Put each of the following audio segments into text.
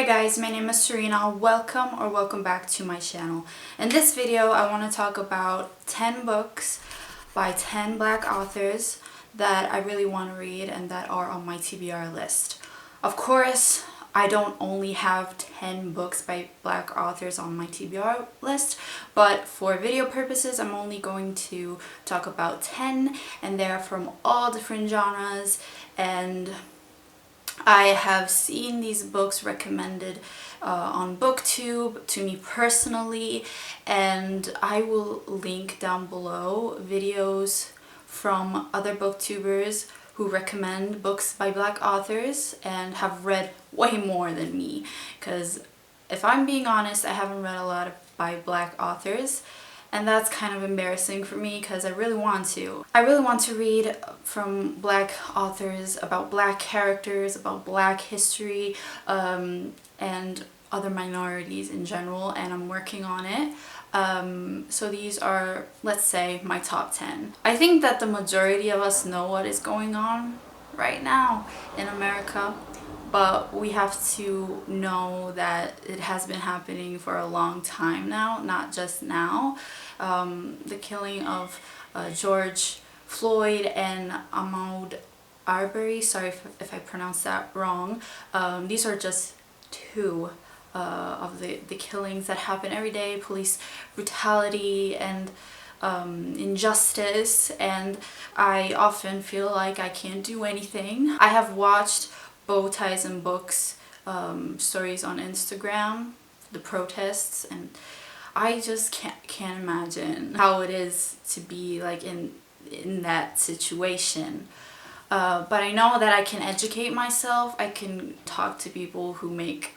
Hi guys, my name is Serena. Welcome back to my channel. In this video, I want to talk about 10 books by 10 black authors that I really want to read and that are on my TBR list. Of course, I don't only have 10 books by black authors on my TBR list, but for video purposes, I'm only going to talk about 10, and they're from all different genres, and I have seen these books recommended on BookTube to me personally, and I will link down below videos from other booktubers who recommend books by black authors and have read way more than me, because if I'm being honest, I haven't read a lot by black authors, and that's kind of embarrassing for me because I really want to. I really want to read from black authors about black characters, about black history, and other minorities in general, and I'm working on it. So these are, let's say, my top 10. I think that the majority of us know what is going on right now in America, but we have to know that it has been happening for a long time now, not just now. The killing of George Floyd and Ahmaud Arbery, sorry if I pronounced that wrong. These are just two of the killings that happen every day, police brutality and injustice, and I often feel like I can't do anything. I have watched Bow Ties and Books stories on Instagram, the protests, and I just can't imagine how it is to be like in that situation. But I know that I can educate myself. I can talk to people who make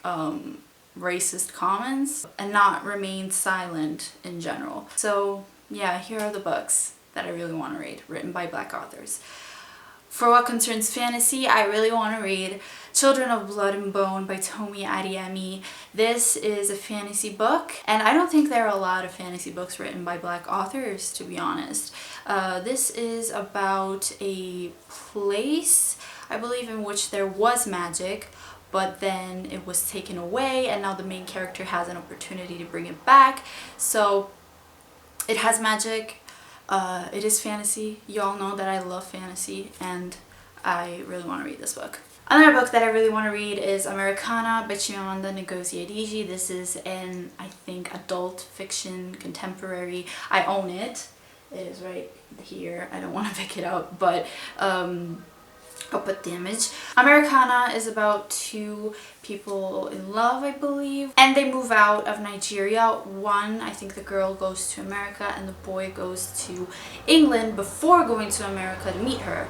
racist comments and not remain silent in general. So yeah, here are the books that I really want to read, written by black authors. For what concerns fantasy, I really want to read Children of Blood and Bone by Tomi Adeyemi. This is a fantasy book, and I don't think there are a lot of fantasy books written by black authors, to be honest. This is about a place, I believe, in which there was magic, but then it was taken away, and now the main character has an opportunity to bring it back. So it has magic. It is fantasy. You all know that I love fantasy, and I really want to read this book. Another book that I really want to read is Americana by Chimamanda Ngozi Adichie. This is an, I think, adult fiction contemporary. I own it. It is right here. I don't want to pick it up, but I'll put the image. Americana is about two people in love, I believe, and they move out of Nigeria. One, I think the girl goes to America and the boy goes to England before going to America to meet her.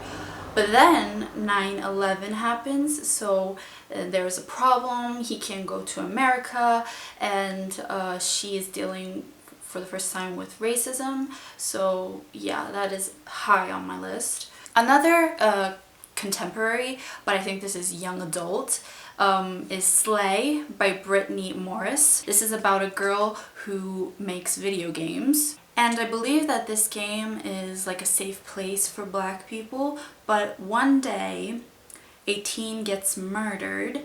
But then 9/11 happens, so there's a problem. He can't go to America, and she is dealing for the first time with racism. So yeah, that is high on my list. Another contemporary, but I think this is young adult, is Slay by Brittany Morris. This is about a girl who makes video games, and I believe that this game is like a safe place for black people, but one day a teen gets murdered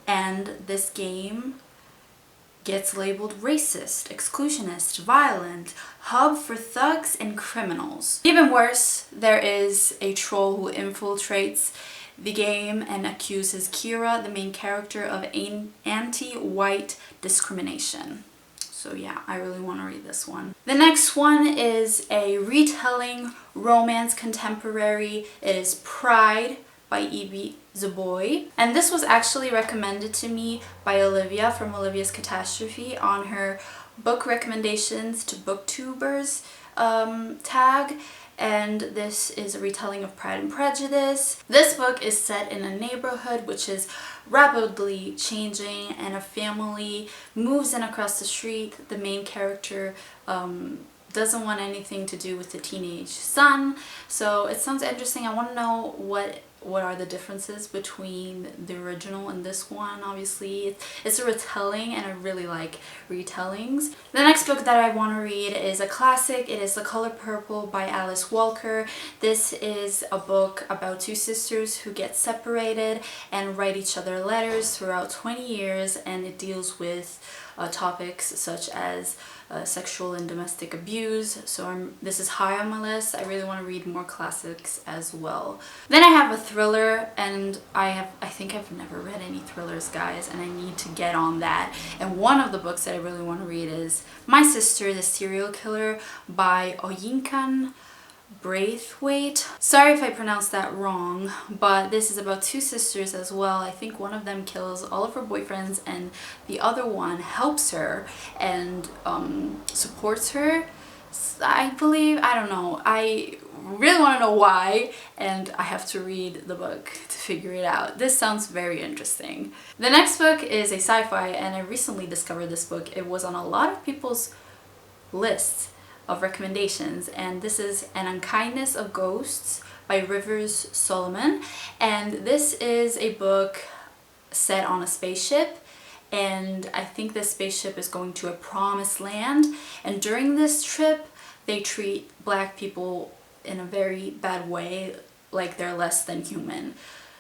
and this game gets labeled racist, exclusionist, violent, hub for thugs and criminals. Even worse, there is a troll who infiltrates the game and accuses Kira, the main character, of anti-white discrimination. So yeah, I really want to read this one. The next one is a retelling romance contemporary. It is Pride by E.B. Zaboy, and this was actually recommended to me by Olivia from Olivia's Catastrophe on her book recommendations to booktubers tag, and this is a retelling of Pride and Prejudice. This book is set in a neighborhood which is rapidly changing, and a family moves in across the street. The main character doesn't want anything to do with the teenage son, so it sounds interesting. I want to know what are the differences between the original and this one. Obviously it's a retelling and I really like retellings. The next book that I want to read is a classic. It is The Color Purple by Alice Walker. This is a book about two sisters who get separated and write each other letters throughout 20 years, and it deals with topics such as sexual and domestic abuse. So this is high on my list. I really want to read more classics as well. Then I have a thriller, and I think I've never read any thrillers, guys, and I need to get on that. And one of the books that I really want to read is My Sister, the Serial Killer by Oyinkan Braithwaite. Sorry if I pronounced that wrong, but this is about two sisters as well. I think one of them kills all of her boyfriends and the other one helps her and supports her, I believe. I don't know. I really want to know why, and I have to read the book to figure it out. This sounds very interesting. The next book is a sci-fi, and I recently discovered this book. It was on a lot of people's lists of recommendations, and this is An Unkindness of Ghosts by Rivers Solomon. And this is a book set on a spaceship, and I think this spaceship is going to a promised land, and during this trip they treat black people in a very bad way, like they're less than human.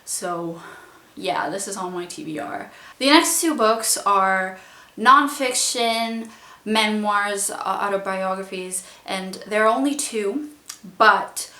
So yeah, this is on my TBR. The next two books are nonfiction memoirs, autobiographies, and there are only two, but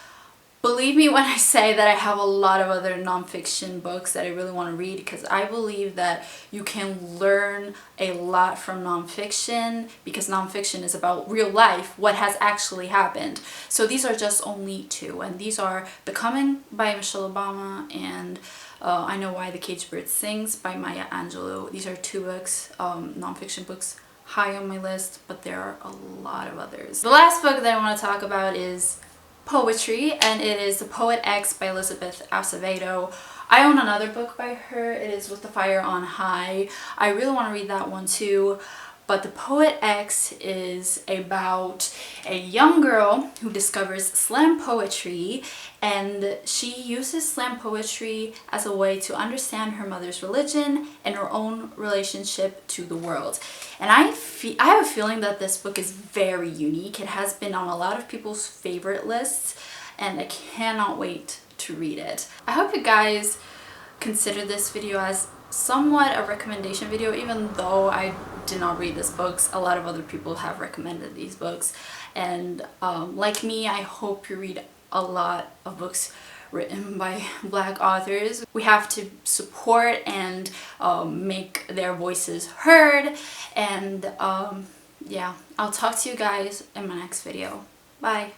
believe me when I say that I have a lot of other nonfiction books that I really want to read, because I believe that you can learn a lot from nonfiction, because nonfiction is about real life, what has actually happened. So these are just only two, and these are Becoming by Michelle Obama and I Know Why the Caged Bird Sings by Maya Angelou. These are two books, nonfiction books, high on my list, but there are a lot of others. The last book that I want to talk about is poetry, and it is The Poet X by Elizabeth Acevedo. I own another book by her. It is With the Fire on High. I really want to read that one too. But The Poet X is about a young girl who discovers slam poetry, and she uses slam poetry as a way to understand her mother's religion and her own relationship to the world. And I have a feeling that this book is very unique. It has been on a lot of people's favorite lists, and I cannot wait to read it. I hope you guys consider this video as somewhat a recommendation video, even though I did not read these books. A lot of other people have recommended these books, and like me, I hope you read a lot of books written by Black authors. We have to support and make their voices heard, and yeah, I'll talk to you guys in my next video. Bye.